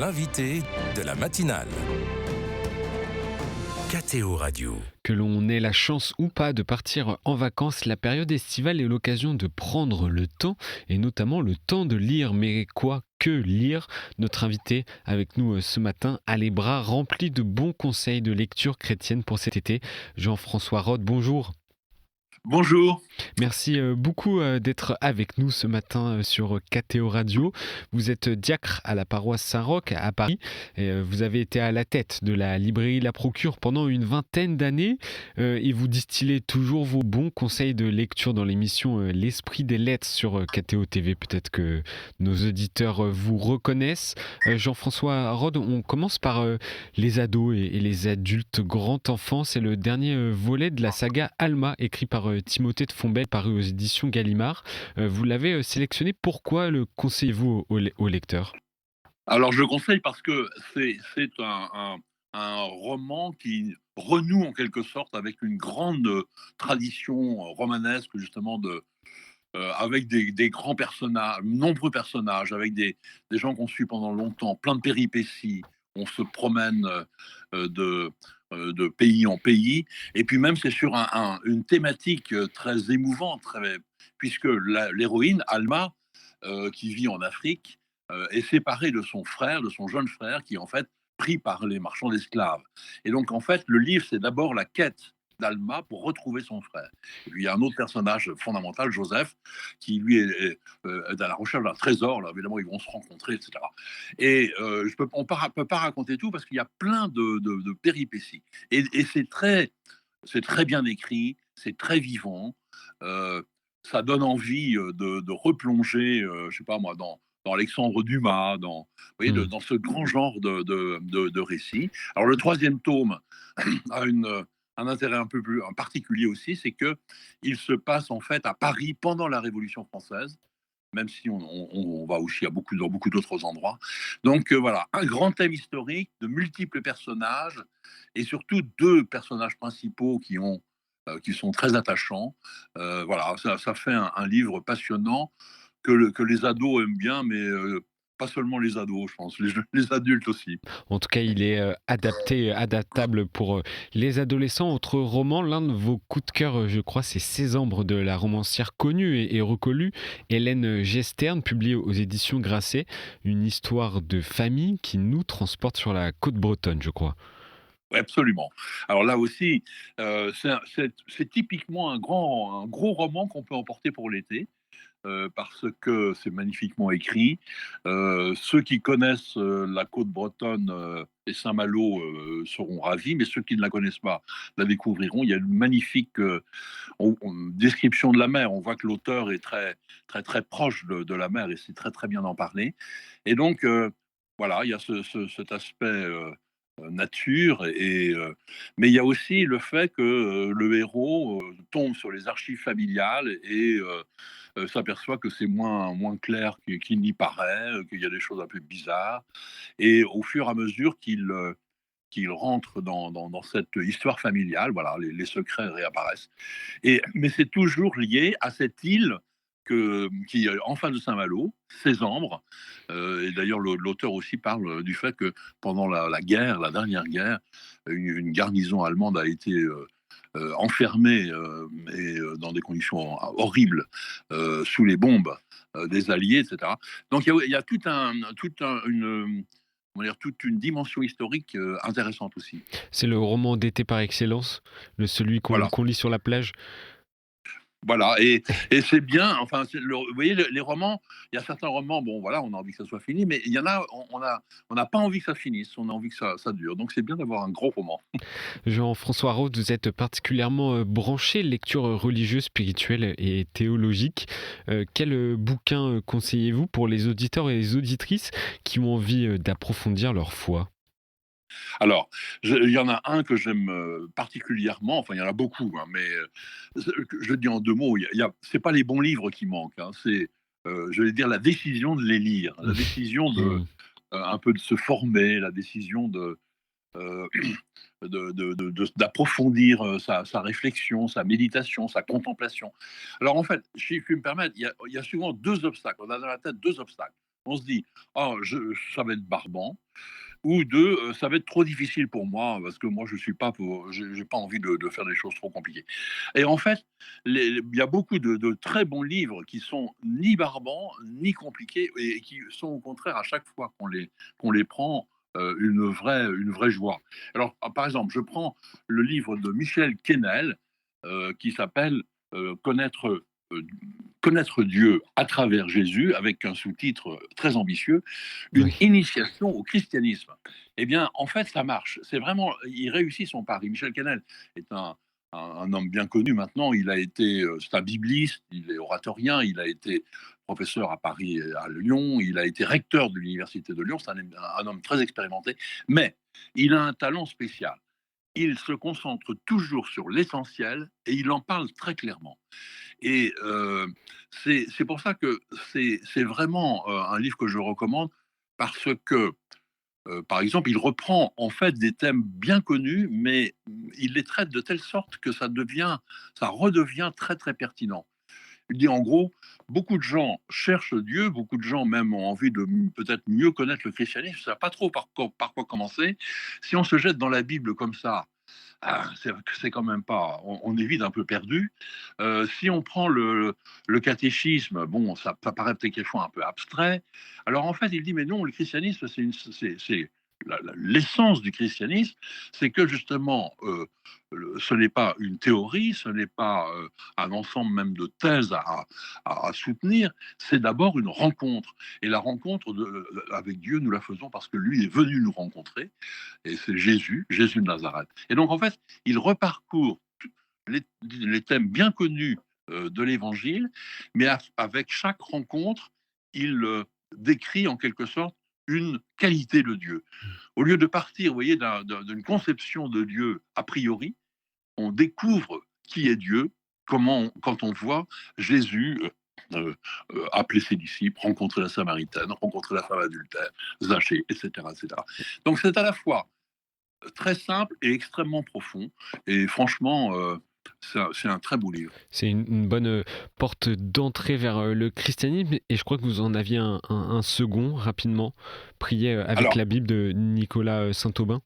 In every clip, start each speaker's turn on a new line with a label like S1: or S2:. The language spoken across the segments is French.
S1: L'invité de la matinale. KTO Radio.
S2: Que l'on ait la chance ou pas de partir en vacances, la période estivale est l'occasion de prendre le temps, et notamment le temps de lire. Mais quoi que lire? Notre invité avec nous ce matin a les bras remplis de bons conseils de lecture chrétienne pour cet été. Jean-François Rode, bonjour.
S3: Bonjour.
S2: Merci beaucoup d'être avec nous ce matin sur KTO Radio. Vous êtes diacre à la paroisse Saint-Roch à Paris et vous avez été à la tête de la librairie La Procure pendant une vingtaine d'années et vous distillez toujours vos bons conseils de lecture dans l'émission L'Esprit des Lettres sur KTO TV. Peut-être que nos auditeurs vous reconnaissent. Jean-François Rode, on commence par les ados et les adultes grand enfants. C'est le dernier volet de la saga Alma écrit par Timothée de Fombelle, paru aux éditions Gallimard. Vous l'avez sélectionné. Pourquoi le conseillez-vous au lecteur?
S3: Alors je le conseille parce que c'est un roman qui renoue en quelque sorte avec une grande tradition romanesque justement avec des grands personnages, nombreux personnages, avec des gens qu'on suit pendant longtemps, plein de péripéties. On se promène de pays en pays. Et puis même, c'est sur une thématique très émouvante, puisque l'héroïne, Alma, qui vit en Afrique, est séparée de son frère, de son jeune frère, qui est en fait pris par les marchands d'esclaves. Et donc, en fait, le livre, c'est d'abord la quête d'Alma pour retrouver son frère. Et puis, il y a un autre personnage fondamental, Joseph, qui lui est à la recherche d'un trésor. Là, évidemment, ils vont se rencontrer, etc. Et on ne peut pas raconter tout parce qu'il y a plein de péripéties. Et c'est très bien écrit, c'est très vivant. Euh, Ça donne envie de replonger, je sais pas moi, dans Alexandre Dumas, vous voyez, dans ce grand genre de récits. Alors le troisième tome a un intérêt un particulier aussi, c'est que il se passe en fait à Paris pendant la Révolution française, même si on va aussi dans beaucoup d'autres endroits. Donc voilà, un grand thème historique, de multiples personnages, et surtout deux personnages principaux qui sont très attachants. Voilà, ça fait un livre passionnant que les ados aiment bien, mais pas seulement les ados, je pense, les adultes aussi.
S2: En tout cas, il est adaptable pour les adolescents. Autre roman, l'un de vos coups de cœur, je crois, c'est Sésambres de la romancière connue et reconnue Hélène Gestern, publié aux éditions Grasset. Une histoire de famille qui nous transporte sur la côte bretonne, je crois.
S3: Ouais, absolument. Alors là aussi, c'est typiquement un gros roman qu'on peut emporter pour l'été. Parce que c'est magnifiquement écrit. Ceux qui connaissent la côte bretonne et Saint-Malo seront ravis, mais ceux qui ne la connaissent pas la découvriront. Il y a une magnifique description de la mer. On voit que l'auteur est très, très, très proche de la mer et c'est très, très bien d'en parler. Et donc, voilà, il y a cet aspect nature, mais il y a aussi le fait que le héros tombe sur les archives familiales et s'aperçoit que c'est moins clair qu'il n'y paraît, qu'il y a des choses un peu bizarres. Et au fur et à mesure qu'il rentre dans cette histoire familiale, voilà, les secrets réapparaissent. Mais c'est toujours lié à cette île qui est en face de Saint-Malo, Cézembre. Et d'ailleurs, l'auteur aussi parle du fait que pendant la guerre, la dernière guerre, une garnison allemande a été enfermée dans des conditions horribles sous les bombes des Alliés, etc. Donc il y a toute une dimension historique intéressante aussi.
S2: C'est le roman d'été par excellence, celui
S3: Voilà.
S2: qu'on lit sur la plage.
S3: Voilà, et c'est bien, enfin, vous voyez, les romans, il y a certains romans, bon, voilà, on a envie que ça soit fini, mais il y en a, on n'a pas envie que ça finisse, on a envie que ça dure. Donc c'est bien d'avoir un gros roman.
S2: Jean-François Rode, vous êtes particulièrement branché lecture religieuse, spirituelle et théologique. Quel bouquin conseillez-vous pour les auditeurs et les auditrices qui ont envie d'approfondir leur foi?
S3: Alors, il y en a un que j'aime particulièrement, enfin, il y en a beaucoup, hein, mais je le dis en deux mots, c'est pas les bons livres qui manquent, hein, c'est, je vais dire, la décision de les lire, la décision
S2: Hmm.
S3: un peu de se former, la décision euh, d'approfondir sa réflexion, sa méditation, sa contemplation. Alors en fait, si je puis me permettre, il y a souvent deux obstacles. On a dans la tête deux obstacles. On se dit: «Oh, ça va être barbant», ou de ça va être trop difficile pour moi parce que moi je suis pas pour, j'ai pas envie de faire des choses trop compliquées. Et en fait, il y a beaucoup de très bons livres qui sont ni barbants ni compliqués et qui sont au contraire à chaque fois qu'on les prend une vraie joie. Alors par exemple, je prends le livre de Michel Quesnel qui s'appelle Connaître Connaître Dieu à travers Jésus, avec un sous-titre très ambitieux, une
S2: Oui.
S3: initiation au christianisme. Eh bien, en fait, ça marche. C'est vraiment, il réussit son pari. Michel Canel est un homme bien connu maintenant. Il a été, c'est un bibliste, il est oratorien, il a été professeur à Paris et à Lyon, il a été recteur de l'université de Lyon. C'est un homme très expérimenté, mais il a un talent spécial. Il se concentre toujours sur l'essentiel et il en parle très clairement. Et c'est pour ça que c'est vraiment un livre que je recommande parce que, par exemple, il reprend en fait des thèmes bien connus, mais il les traite de telle sorte que ça redevient très très pertinent. Il dit en gros, beaucoup de gens cherchent Dieu, beaucoup de gens même ont envie de peut-être mieux connaître le christianisme, ça ne savent pas trop par quoi commencer. Si on se jette dans la Bible comme ça, c'est quand même pas, on est vite un peu perdu. Si on prend le catéchisme, bon, ça paraît peut-être quelque chose un peu abstrait. Alors en fait, il dit, mais non, le christianisme, c'est l'essence du christianisme, c'est que justement, ce n'est pas une théorie, ce n'est pas un ensemble même de thèses à soutenir, c'est d'abord une rencontre. Et la rencontre avec Dieu, nous la faisons parce que lui est venu nous rencontrer, et c'est Jésus, Jésus de Nazareth. Et donc, en fait, il reparcourt les thèmes bien connus de l'Évangile, mais avec chaque rencontre, il décrit en quelque sorte une qualité de Dieu. Au lieu de partir, vous voyez, d'une conception de Dieu a priori, on découvre qui est Dieu quand on voit Jésus appeler ses disciples, rencontrer la Samaritaine, rencontrer la femme adultère, Zachée, etc., etc. Donc c'est à la fois très simple et extrêmement profond. Et franchement, c'est un très beau livre.
S2: C'est une bonne porte d'entrée vers le christianisme et je crois que vous en aviez un second rapidement, prier avec
S3: Alors,
S2: la Bible de Nicolas Saint-Aubin.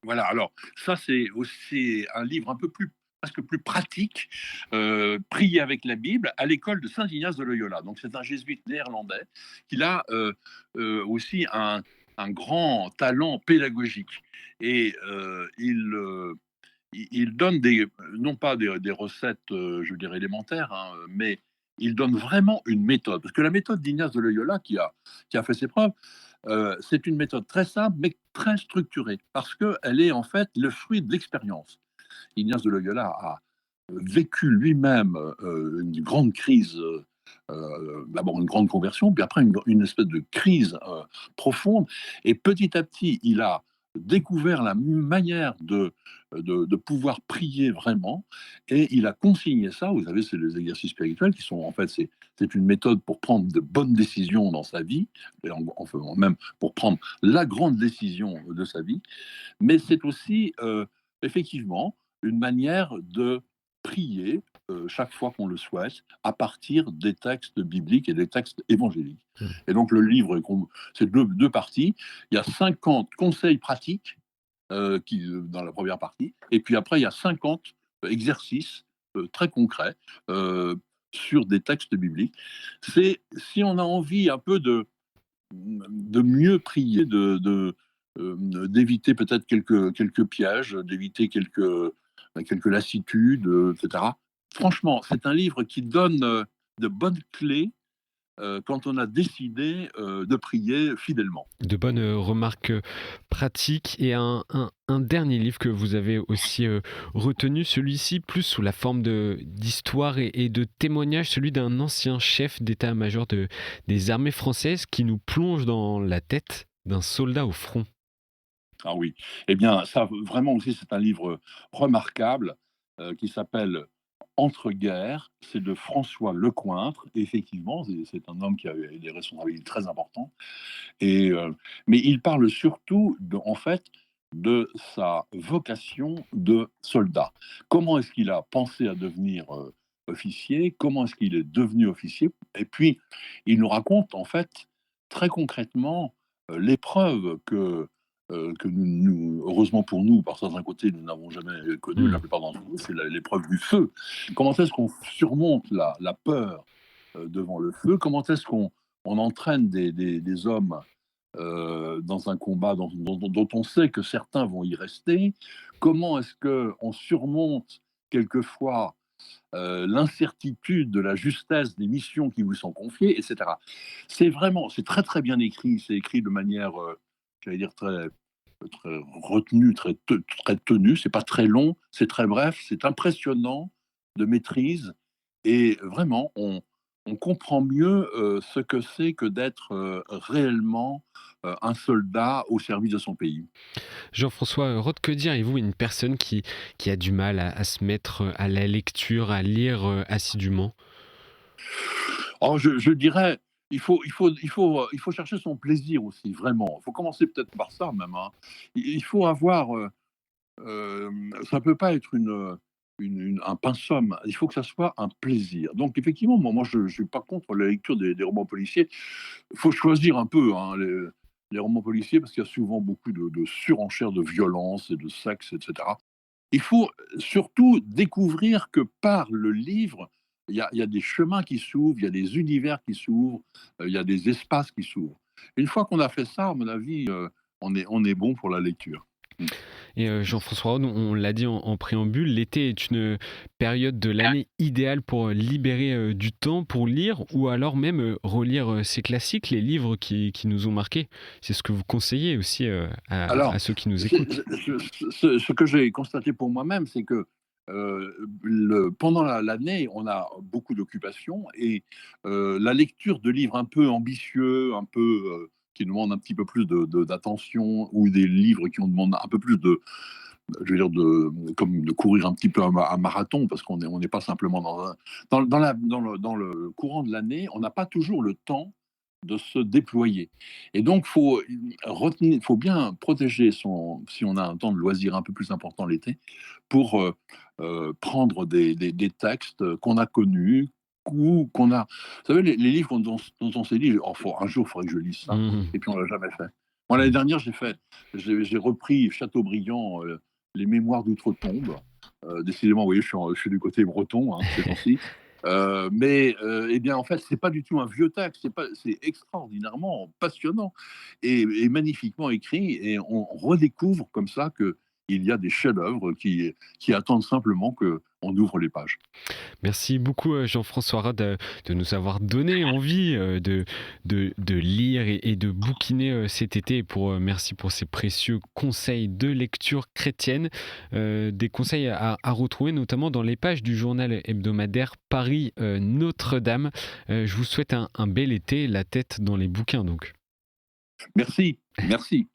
S3: voilà, alors ça c'est aussi un livre un peu plus presque plus pratique, prier avec la Bible à l'école de Saint Ignace de Loyola. Donc c'est un jésuite néerlandais qui a aussi un grand talent pédagogique. Et il donne non pas des recettes, je dirais, élémentaires, hein, mais il donne vraiment une méthode. Parce que la méthode d'Ignace de Loyola, qui a fait ses preuves, c'est une méthode très simple, mais très structurée, parce qu'elle est en fait le fruit de l'expérience. Ignace de Loyola a vécu lui-même une grande crise, d'abord une grande conversion, puis après une espèce de crise profonde. Et petit à petit, il a découvert la manière de pouvoir prier vraiment, et il a consigné ça. Vous savez, c'est les exercices spirituels qui sont en fait, c'est une méthode pour prendre de bonnes décisions dans sa vie, et même pour prendre la grande décision de sa vie, mais c'est aussi effectivement une manière de prier chaque fois qu'on le souhaite à partir des textes bibliques et des textes évangéliques.
S2: Mm.
S3: Et donc le livre, c'est deux parties. Il y a 50 conseils pratiques dans la première partie, et puis après il y a 50 exercices très concrets sur des textes bibliques. C'est si on a envie un peu de mieux prier, d'éviter peut-être quelques pièges, d'éviter quelques lassitudes, etc. Franchement, c'est un livre qui donne de bonnes clés quand on a décidé de prier fidèlement.
S2: De bonnes remarques pratiques et un dernier livre que vous avez aussi retenu, celui-ci plus sous la forme d'histoire et de témoignage, celui d'un ancien chef d'état-major des armées françaises qui nous plonge dans la tête d'un soldat au front.
S3: Ah oui, eh bien ça vraiment aussi c'est un livre remarquable qui s'appelle Entre-guerres, c'est de François Lecointre. Et effectivement, c'est un homme qui a eu des responsabilités très importantes. Et, mais il parle surtout, en fait, de sa vocation de soldat. Comment est-ce qu'il a pensé à devenir officier? Comment est-ce qu'il est devenu officier? Et puis, il nous raconte, en fait, très concrètement, l'épreuve que heureusement pour nous, par certains côtés, nous n'avons jamais connue, la
S2: Mmh.
S3: plupart d'entre nous, c'est l'épreuve du feu. Comment est-ce qu'on surmonte la peur devant le feu? Comment est-ce qu'on entraîne des hommes dans un combat dont on sait que certains vont y rester? Comment est-ce qu'on surmonte quelquefois l'incertitude de la justesse des missions qui vous sont confiées, etc. C'est très très bien écrit, c'est écrit de manière, j'allais dire, très retenue, très tenue, c'est pas très long, c'est très bref, c'est impressionnant de maîtrise et vraiment on comprend mieux ce que c'est que d'être réellement un soldat au service de son pays.
S2: Jean-François Roth, que diriez-vous à une personne qui a du mal à se mettre à la lecture, à lire assidûment?
S3: Alors je dirais, il faut chercher son plaisir aussi, vraiment. Il faut commencer peut-être par ça même, hein. Il faut avoir, ça peut pas être un pensum, il faut que ça soit un plaisir. Donc effectivement, moi je suis pas contre la lecture des romans policiers. Il faut choisir un peu, hein, les romans policiers parce qu'il y a souvent beaucoup de surenchère de violence et de sexe et cetera. Il faut surtout découvrir que par le livre, il y a des chemins qui s'ouvrent, il y a des univers qui s'ouvrent, il y a des espaces qui s'ouvrent. Une fois qu'on a fait ça, à mon avis, on est bon pour la lecture. Mmh.
S2: Et Jean-François Roth, on l'a dit en préambule, l'été est une période de l'année idéale pour libérer du temps pour lire ou alors même relire ces classiques, les livres qui nous ont marqués. C'est ce que vous conseillez aussi à
S3: Alors,
S2: ceux qui nous
S3: c'est
S2: écoutent.
S3: ce que j'ai constaté pour moi-même, c'est que, pendant l'année, on a beaucoup d'occupations et la lecture de livres un peu ambitieux, un peu, qui demandent un petit peu plus d'attention ou des livres qui en demandent un peu plus je veux dire comme de courir un petit peu un marathon parce qu'on n'est pas simplement dans le courant de l'année, on n'a pas toujours le temps de se déployer. Et donc, faut bien protéger si on a un temps de loisir un peu plus important l'été, pour prendre des textes qu'on a connus ou qu'on a. Vous savez, les livres dont on s'est dit, oh, un jour, il faudrait que je lise ça.
S2: Mmh.
S3: Et puis, on l'a jamais fait. Moi, l'année
S2: Mmh.
S3: dernière, j'ai repris Chateaubriand, Les Mémoires d'outre-tombe. Décidément, vous voyez, je suis du côté breton, hein, ces temps-ci. Mais eh bien, en fait, c'est pas du tout un vieux texte, c'est extraordinairement passionnant et magnifiquement écrit et on redécouvre comme ça qu'il y a des chefs-d'œuvre qui attendent simplement qu'on ouvre les pages.
S2: Merci beaucoup Jean-François Rode de nous avoir donné envie de lire et de bouquiner cet été. Et merci pour ces précieux conseils de lecture chrétienne, des conseils à retrouver notamment dans les pages du journal hebdomadaire Paris Notre-Dame. Je vous souhaite un bel été, la tête dans les bouquins donc.
S3: Merci, merci.